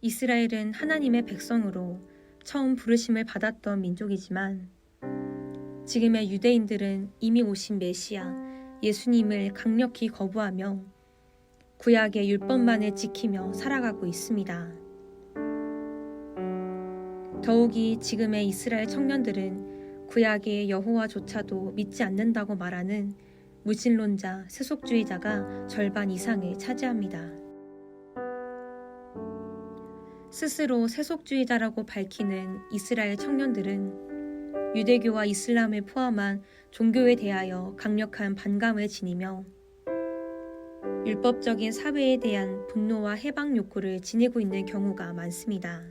이스라엘은 하나님의 백성으로 처음 부르심을 받았던 민족이지만 지금의 유대인들은 이미 오신 메시아 예수님을 강력히 거부하며 구약의 율법만을 지키며 살아가고 있습니다. 더욱이 지금의 이스라엘 청년들은 구약의 여호와조차도 믿지 않는다고 말하는 무신론자, 세속주의자가 절반 이상을 차지합니다. 스스로 세속주의자라고 밝히는 이스라엘 청년들은 유대교와 이슬람을 포함한 종교에 대하여 강력한 반감을 지니며 율법적인 사회에 대한 분노와 해방 욕구를 지니고 있는 경우가 많습니다.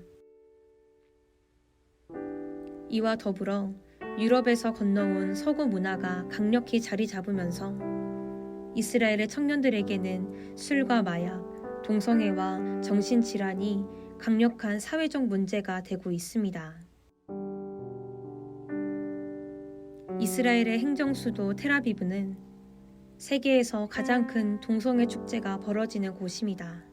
이와 더불어 유럽에서 건너온 서구 문화가 강력히 자리 잡으면서 이스라엘의 청년들에게는 술과 마약, 동성애와 정신질환이 강력한 사회적 문제가 되고 있습니다. 이스라엘의 행정수도 텔아비브는 세계에서 가장 큰 동성애 축제가 벌어지는 곳입니다.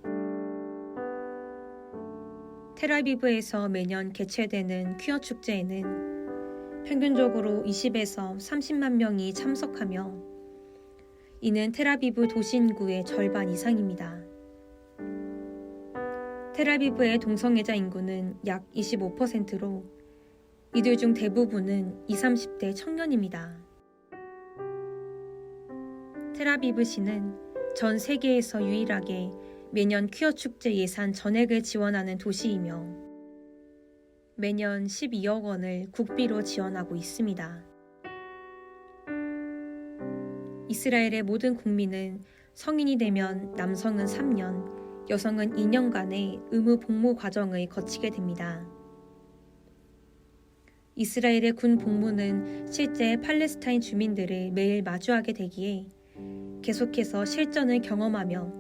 텔아비브에서 매년 개최되는 퀴어 축제에는 평균적으로 20에서 30만 명이 참석하며 이는 텔아비브 도시 인구의 절반 이상입니다. 텔아비브의 동성애자 인구는 약 25%로 이들 중 대부분은 20, 30대 청년입니다. 텔아비브시는 전 세계에서 유일하게 매년 퀴어 축제 예산 전액을 지원하는 도시이며 매년 12억 원을 국비로 지원하고 있습니다. 이스라엘의 모든 국민은 성인이 되면 남성은 3년, 여성은 2년간의 의무 복무 과정을 거치게 됩니다. 이스라엘의 군 복무는 실제 팔레스타인 주민들을 매일 마주하게 되기에 계속해서 실전을 경험하며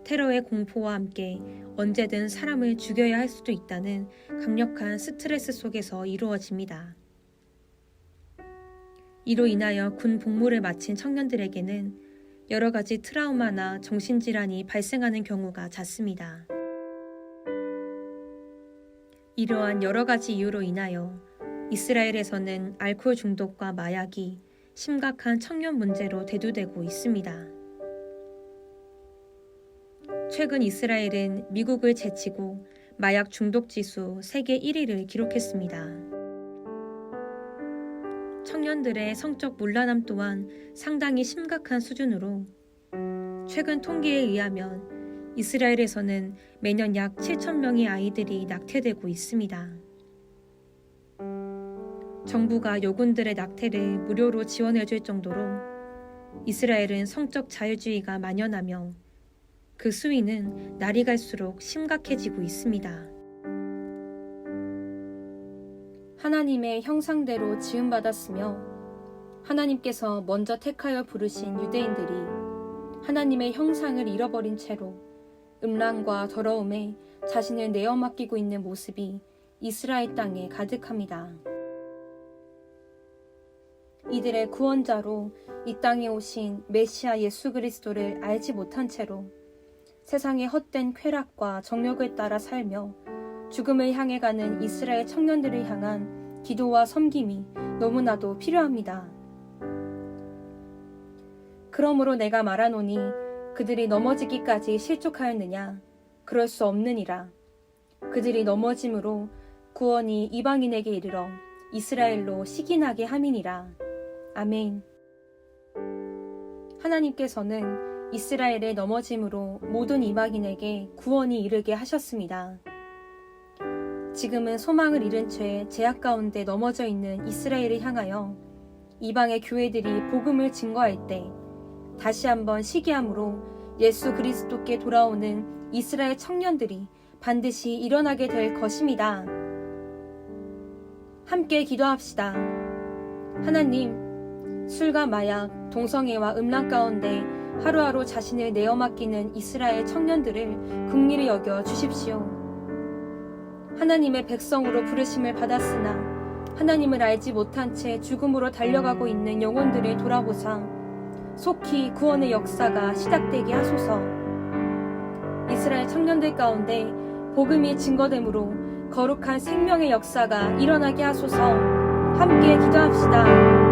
테러의 공포와 함께 언제든 사람을 죽여야 할 수도 있다는 강력한 스트레스 속에서 이루어집니다. 이로 인하여 군 복무를 마친 청년들에게는 여러 가지 트라우마나 정신질환이 발생하는 경우가 잦습니다. 이러한 여러 가지 이유로 인하여 이스라엘에서는 알코올 중독과 마약이 심각한 청년 문제로 대두되고 있습니다. 최근 이스라엘은 미국을 제치고 마약 중독 지수 세계 1위를 기록했습니다. 청년들의 성적 문란함 또한 상당히 심각한 수준으로 최근 통계에 의하면 이스라엘에서는 매년 약 7,000명의 아이들이 낙태되고 있습니다. 정부가 요군들의 낙태를 무료로 지원해줄 정도로 이스라엘은 성적 자유주의가 만연하며 그 수위는 날이 갈수록 심각해지고 있습니다. 하나님의 형상대로 지음받았으며 하나님께서 먼저 택하여 부르신 유대인들이 하나님의 형상을 잃어버린 채로 음란과 더러움에 자신을 내어 맡기고 있는 모습이 이스라엘 땅에 가득합니다. 이들의 구원자로 이 땅에 오신 메시아 예수 그리스도를 알지 못한 채로 세상의 헛된 쾌락과 정욕을 따라 살며 죽음을 향해 가는 이스라엘 청년들을 향한 기도와 섬김이 너무나도 필요합니다. 그러므로 내가 말하노니 그들이 넘어지기까지 실족하였느냐? 그럴 수 없느니라. 그들이 넘어짐으로 구원이 이방인에게 이르러 이스라엘로 시기나게 함이니라. 아멘. 하나님께서는 이스라엘의 넘어짐으로 모든 이방인에게 구원이 이르게 하셨습니다. 지금은 소망을 잃은 채 죄악 가운데 넘어져 있는 이스라엘을 향하여 이방의 교회들이 복음을 증거할 때 다시 한번 시기함으로 예수 그리스도께 돌아오는 이스라엘 청년들이 반드시 일어나게 될 것입니다. 함께 기도합시다. 하나님, 술과 마약, 동성애와 음란 가운데 하루하루 자신을 내어 맡기는 이스라엘 청년들을 긍휼히 여겨 주십시오. 하나님의 백성으로 부르심을 받았으나 하나님을 알지 못한 채 죽음으로 달려가고 있는 영혼들을 돌아보사 속히 구원의 역사가 시작되게 하소서. 이스라엘 청년들 가운데 복음이 증거되므로 거룩한 생명의 역사가 일어나게 하소서. 함께 기도합시다.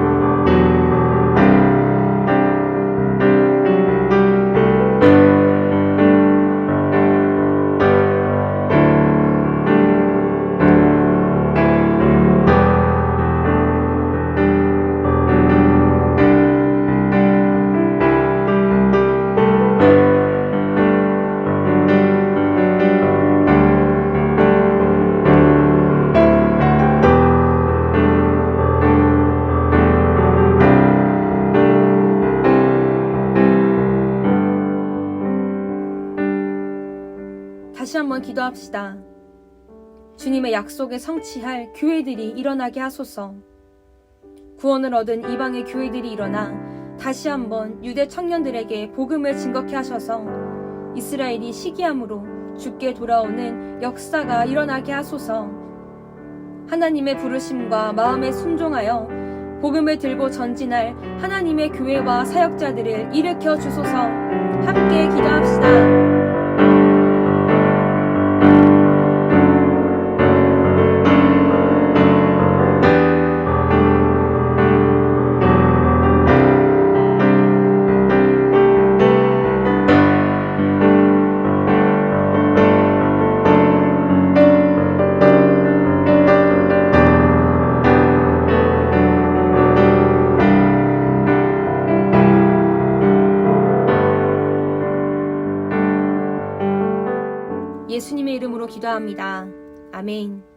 다시 한번 기도합시다. 주님의 약속에 성취할 교회들이 일어나게 하소서. 구원을 얻은 이방의 교회들이 일어나 다시 한번 유대 청년들에게 복음을 증거케 하셔서 이스라엘이 시기함으로 주께 돌아오는 역사가 일어나게 하소서. 하나님의 부르심과 마음에 순종하여 복음을 들고 전진할 하나님의 교회와 사역자들을 일으켜 주소서. 함께 기도합시다. 예수님의 이름으로 기도합니다. 아멘.